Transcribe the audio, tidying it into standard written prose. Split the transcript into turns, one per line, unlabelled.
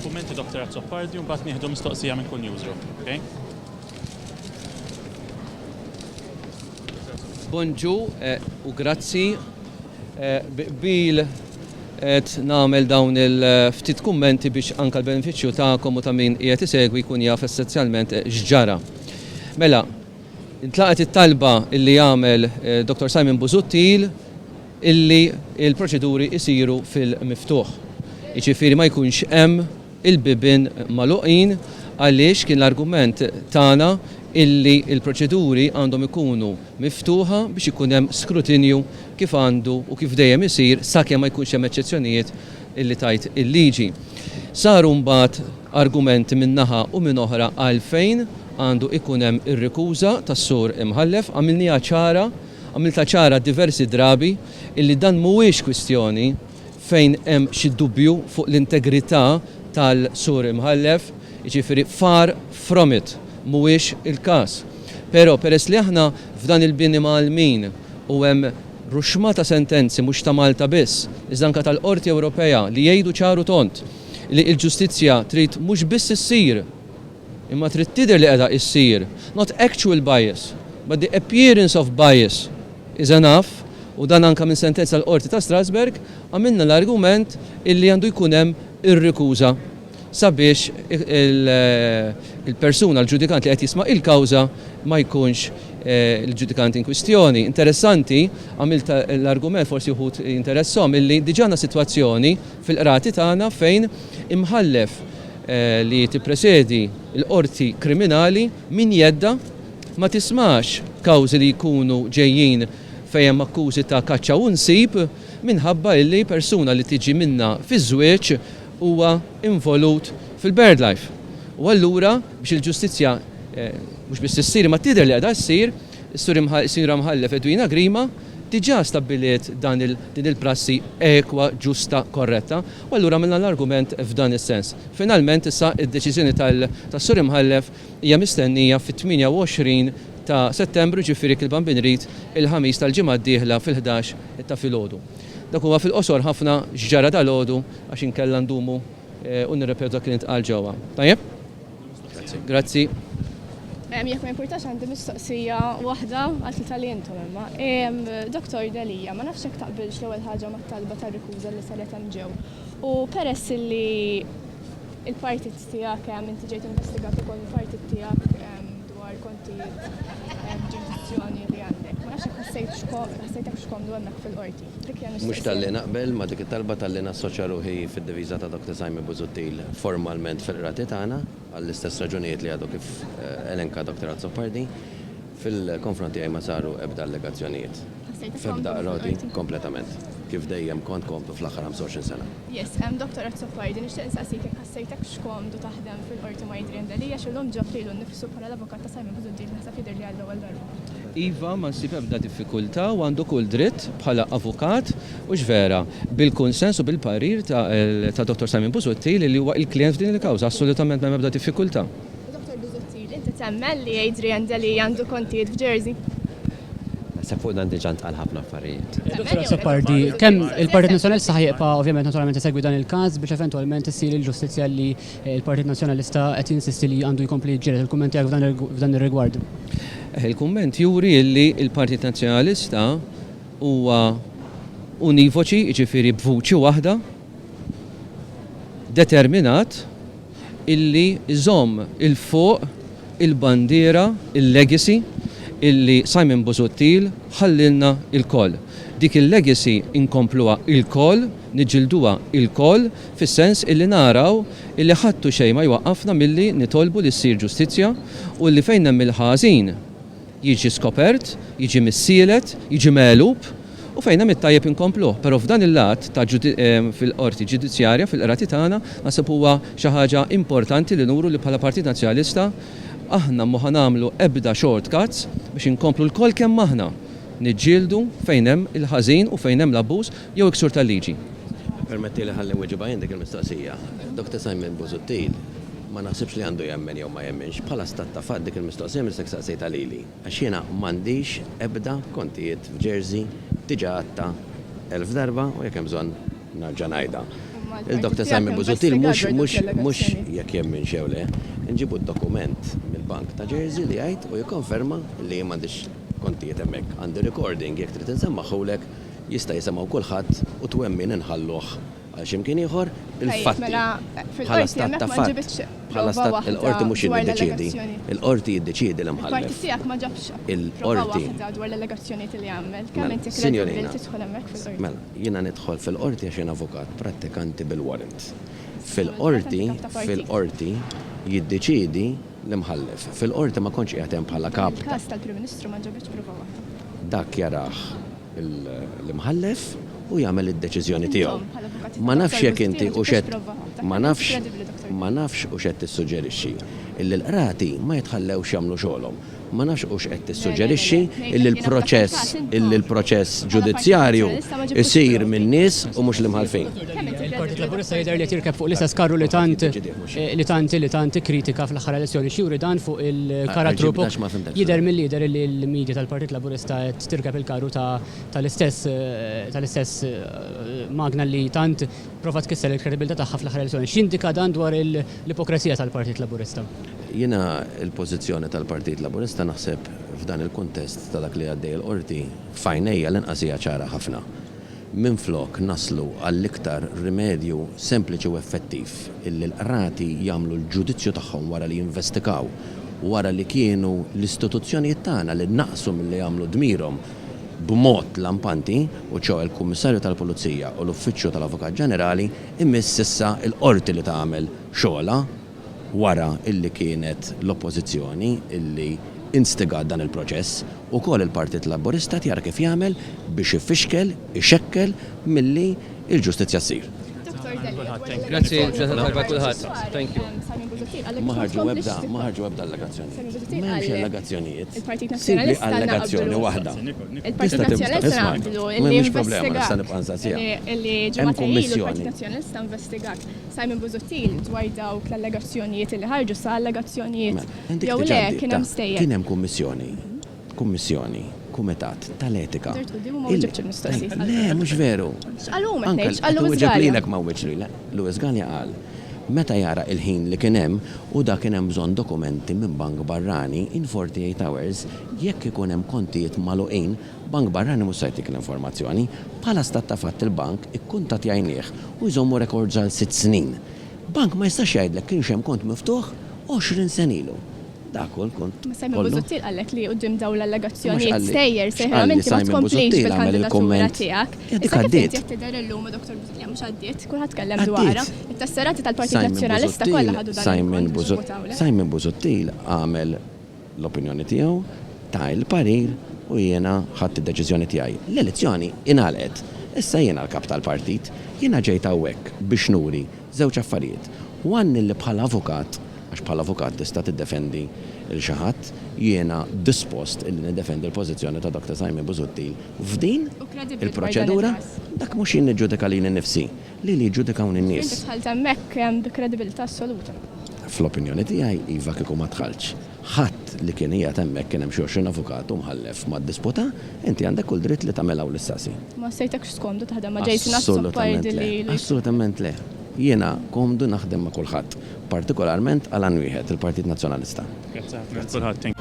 kummenti Dr. Azzopardi u mbagħad nieħdu mistoqsija minn kull newsroom, okay?
Bonġu u grazzi bil qed nagħmel dawn il-ftit kummenti biex anke l-benefiċċju tagħkom u ta' min qiegħed isegwi jkun jaf essenzjalment x'ġara. Mela, intlaqet it-talba illi jagħmel Dr. Simon Busuttil illi il-proċeduri isiru fil-miftuħ. Jiġifieri ma jkunx hemm il-bibien magħluqin għaliex kien l-argument tagħna illi il-proċeduri għandhom ikunu miftuħa biex ikun hemm skrutinju kif għandu u kif dejjem isir sakemm ma jkunx hemm eċċezzjonijiet illi tajt il-liġi. Saru mbagħad argumenti minn naħa u minn oħra għalfejn għandu ikun hemm ir-rikuża tas-sur imħallef, għamilta ċara diversi drabi illi dan mhuwiex kwistjoni fejn hemm xi dubju fuq l-integrità tal-sur imħallef, jiġifieri far from it. Mhuwiex il-każ. Però peress li aħna f'dan il-bini Malmin u hemm ruxma ta' sentenzi mhux ta' Malta biss, iżda anke tal-Qorti Ewropea li jgħidu ċaru tont li l-ġustizzja trid mhux biss issir, imma trid tidher li qiegħda issir. Not actual bias, but the appearance of bias is enough. U dan anke minn sentenza tal-Qorti ta' Strasberg għamilna l-argument illi għandu jkun hemm ir-rikuża sabiex il-persuna, l-ġudikant li qed jisma' il-kawża ma jkunx il-ġudikant in kwistjoni. Interessanti, għamilt l-argument forsi wħud interessom illi diġà sitwazzjoni fil-qrati tagħna fejn imħallef li tippresedi l-qorti kriminali min jedda ma tismax kawżi li jkunu ġejjin fejn hemm akkużi ta' kaċċa u nsib minħabba illi persuna li tiġi minna fi-żwieġ huwa involut fil-birdlife. U allura biex il-ġustizzja mhux biss issir ma tidher li qiegħda ssir, is-sinjura mħallef Edwina Grima diġà stabbiliet din il-prassi ekwa, ġusta, korretta, u allura għamilna l-argument f'dan is-sens. Finalment issa id-deċiżjoni tas-sur imħallef hija mistennija fit-28 ta' Settembru, ġifieri il-Bambin Rid il-ħamis tal-ġimgħa d-dieħla fil-11 ta' filgħodu. Dak huwa fil-qosor ħafna x'ġara tal-għodu għax inkella ndumu u nirrepetu dak li ntqal ġewwa. Tajjeb? Grazzi.
Jekk ma jimpurtax għandi mistoqsija waħda għal tal intom imma. Dr. Delija, ma nafx hekk taqbilx l-ewwel ħaġa mat-talba tar-rikuża li saret hemm ġew. U peress li il-partit tiegħek hemm inti ġejt investigat ukoll il-partit tiegħek dwar kontijiet ġurisdizzjoni li għandek. Ma nafx ħassejtek x'komdu hemmhekk fil-qorti.
Mhux tal-li naqbel ma dik it-talba tal-li nassoċja ruħi fid-diviża ta' Dr. Simon Busuttil formalment fil-qrati tagħna għall-istess raġunijiet li għadu kif elenka Dr. Azzopardi fil-konfronti ma saru ebda allegazzjonijiet. F'ebda qrati kompletament. Kif dejjem kont komplu fl-aħħar 25 sena.
Yes, Dr. Azzopardi, nixtieq insaqsik jekk ħassejtek x'komdu taħdem fil-qorti ma' Adrian Delija x'illum ġob lilu nnifsu bħala l-avukat ta' Simon Busuttil naħseb jidher li għall-ewwel darba.
Iva ma nsib ebda diffikultà u għandu kull dritt bħala avukat u x'vera bil-konsens u bil-parir ta' Dr. Simon Busuttil li huwa il-klient f'din il-kawża assolutament m'hemm ebda diffikultà.
Dr. Busuttil, inti temmen li Adrian Delija għandu kontijiet f'Jersey?
Fuq dan diġà ntqal ħafna affarijiet.
Dr. Azzopardi, kemm il-Partit Nazzjonali sa ħajqa ovvjament naturalment isegwi dan il-każ biex eventwalment issir il-ġustizzja li il-Partit Nazzjonalista qed jinsisti li għandu jkompli jġieled il-kumment tiegħek f'dan ir-rigward.
Il-kumment juri li il-Partit Nazzjonalista huwa univoċi, jiġifieri b'vuċi waħda, determinat illi iżomm il-fuq il-bandiera, il-legacy illi Simon Busuttil ħallilna il-koll. Dik il-legacy inkompluha il-koll, niġilduha il-koll, fis-sens illi naraw illi ħattu xejn ma jwaqqafna milli nitolbu li ssir ġustizzja u li fejn hemm il-ħażin jiġi skopert, jiġi missielet, jiġi megħlub u fejn hemm it-tajjeb inkompluh. Però f'dan il-lat ta' fil-qorti ġudizzjarja fil-qrati tagħna naħseb huwa xi ħaġa importanti li nuru li bħala Partit Nazzjonalista aħna ma ħanamlu ebda shortcuts biex inkomplu l-koll kemm aħna niġġieldu fejn hemm il-ħażin u fejn hemm l-abbuż jew iksur tal-liġi.
Permetti li ħalli weġiba dik il-mistoqsija. Dr. Simon Busuttil ma naħsibx li għandu jemmen jew ma jemmenx bħala stat ta' fatt dik il-mistoqsija mistek saqsejta lili. Għax jiena m'għandix ebda kontijiet f'Jersey diġà għatta 1000 darba u jekk hemm bżonn narġa' ngħidha. Il-Dr. Simon Busuttil mhux jekk jemmin xewle, nġibu d-dokument mill-Bank ta' Jersey li jgħid u jikkonferma li m'għandix kontijiet hemmhekk. Għandi recording jekk trid insemmaħħulek jista' jisemgħu kulħadd u twemmin inħalluh għal x'imkien ieħor il-fatti. Bħala stat ta' fatt. Bħala stat il-qorti mhux jiddeċiedi. Il-qorti jiddeċiedi l-imħallef.
Il-partit tiegħek ma ġabx
Il-qorti.
dwar l-allegazzjonijiet li għamel. Kemm inti
Signorina.
kredibbli tidħol hemmhekk fil-qorti.
Mela, jiena nidħol fil-qorti għax jien avukat prattikanti bil-warrant. Fil-qorti jiddeċiedi l-imħallef. Fil-qorti ma kontx qiegħed hemm bħala kap.
Il-każ tal-Prim Ministru ma ġabx prova waħda.
Dak jaraħ l-imħallef u jagħmel id-deċiżjoni tiegħu. Ma nafx jekk inti u xed ma nafx u xed tissuġġerixxi illi l-qrati ma jitħallewx jagħmlu xogħolhom. Ma nafx u xed tissuġġerixxi illi l-proċess ġudizzjarju isir minn nies u mhux l-imħalfin.
Il-Partit Laburista jidher li tirkeb fuq l-istess karru li tant kritika fl-aħħar elezzjoni xjuri dan fuq il-karattru jidher mill-lider li l-medja tal-Partit Laburista qed tirkeb il-karru tal-istess magna li tant prova tkisser il-kredibilità tagħha fl-aħħar elezzjoni. X'indika dan dwar l-ipokresija tal-Partit Laburista?
Jiena il-pożizzjoni tal-Partit Laburista naħseb f'dan il-kuntest ta' dak li għaddej l-qorti fajnejja l-inqasija ċara ħafna. Minflok naslu għall-iktar rimedju sempliċi u effettiv illi l-qrati jagħmlu l-ġudizzju tagħhom wara li jinvestigaw wara li kienu l-istituzzjonijiet tagħna li naqsu milli jagħmlu dmirhom b'mod lampanti u ċew il-Kummissarju tal-Pulizija u l-Uffiċċju tal-Avukat Ġenerali immiss issa l-qorti li tagħmel xogħla wara illi kienet l-oppożizzjoni illi instigat dan il-proċess u kol il-Partit Laburista tjara kif jagħmel biex ifixkel, ixekkel milli il-ġustizzja ssir.
Grazzi, ġenerali kulħadd. Thank you.
Ma ħarġu ebda allegazzjoni. M'hemmx allegazzjonijiet.
Il-Partit
Sibli
Nazzjonalista
allegazzjoni waħda.
Il-Partit Nazzjonalista naqblu illi
investigat.
illi ġimgħa ilu il-Partit Nazzjonalista investigat Simon Busuttil dwar dawk l-allegazzjonijiet li ħarġu sa allegazzjonijiet jew le kien hemm stejjer.
Kien hemm kummissjoni, kumitat tal-etika. Le, mhux veru.
X'qalhom qed ngħid, x'qalhom iżgħar.
ma wiċċlilek. Lewis Gallia qal meta jara il-ħin li kien hemm u dak kien hemm bżonn dokumenti minn bank barrani in 48 hours jekk ikun hemm kontijiet magħluqin, bank barrani mhux se jtik l-informazzjoni, bħala stat ta' fatt il-bank ikkuntattjajnieh u jżommu rekords għal 6 snin. Bank ma jistax jgħidlek kienx hemm kont miftuħ 20 sen ilu. Dak kont.
Ma Simon Busuttil qallek li quddiem dawn l-allegazzjonijiet stejjer seħħament ma tkomplix bil-kandidatura tiegħek. Issa kif inti qed tidher illum Dr. Busuttil mhux għaddiet, kulħadd tkellem dwarha. It-tesserati tal-Partit Nazzjonalista kollha ħadu dan.
Simon Busuttil għamel l-opinjoni tiegħu ta' il-parir u jiena ħadd id-deċiżjoni tiegħi. L-elezzjoni ingħalqet. Issa jiena l-kap tal-partit, jiena ġejt hawnhekk biex nuri żewġ affarijiet. Wan li bħala avukat għax bħala avukat tista' tiddefendi il-xi ħadd jiena dispost illi niddefendi l-pożizzjoni ta' Dr. Simon Busuttil f'din il-proċedura dak mhux jien niġġudika lili nnifsi li jġudikawn in-nies.
Inti tħalt hemmhekk hemm bi kredibilità assoluta.
Fl-opinjoni tiegħi iva kieku ma tħallx. Ħadd li kien qiegħed hemmhekk kien hemm xi 20 avukat u mħallef mad-disputa, inti għandek kull dritt li tagħmel hawn l-istasi.
Ma sejtekx skomdu taħdem ma' Jason Assoppardi li.
Assolutament le. Jiena komdu naħdem ma' kulħadd, partikolarment għal wieħed il-Partit Nazzjonalista.
Grazie.